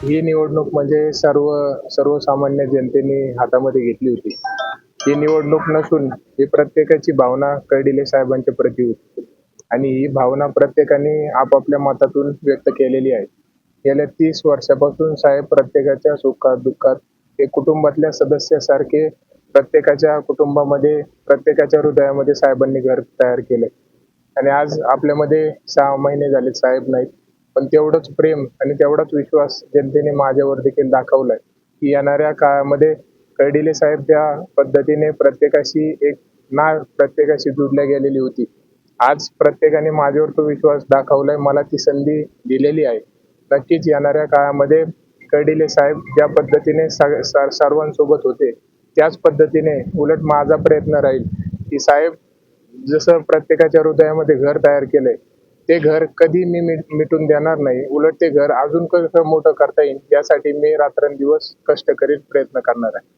ही निवडणूक म्हणजे सर्वसामान्य जनतेने हातामध्ये घेतली होती. ही निवडणूक नसून ही प्रत्येकाची भावना कर्डिले साहेबांच्या प्रती होती आणि ही भावना प्रत्येकाने आपापल्या मतातून व्यक्त केलेली आहे. गेल्या 30 वर्षापासून साहेब प्रत्येकाच्या सुखात-दुःखात एक कुटुंबातल्या सदस्यासारखे प्रत्येकाच्या कुटुंबामध्ये, प्रत्येकाच्या हृदयामध्ये साहेबांनी घर तयार केलंय. आणि आज आपल्यामध्ये 6 महिने झाले साहेब नाहीत. पण तेवढंच प्रेम आणि तेवढाच विश्वास जनतेने माझ्यावर देखील दाखवलाय, की येणाऱ्या काळामध्ये कर्डिले साहेब त्या पद्धतीने प्रत्येकाशी जोडल्या गेलेली होती. आज प्रत्येकाने माझ्यावर तो विश्वास दाखवलाय. मला ती संधी दिलेली आहे. नक्कीच येणाऱ्या काळामध्ये कर्डिले साहेब ज्या पद्धतीने सर्वांसोबत होते, त्याच पद्धतीने उलट माझा प्रयत्न राहील, की साहेब जसं प्रत्येकाच्या हृदयामध्ये घर तयार केलंय, ते घर कधी मी मिटून देणार नाही. उलट ते घर अजून कसं मोठं करता येईल यासाठी मी रात्रंदिवस कष्ट करीत प्रयत्न करणार आहे.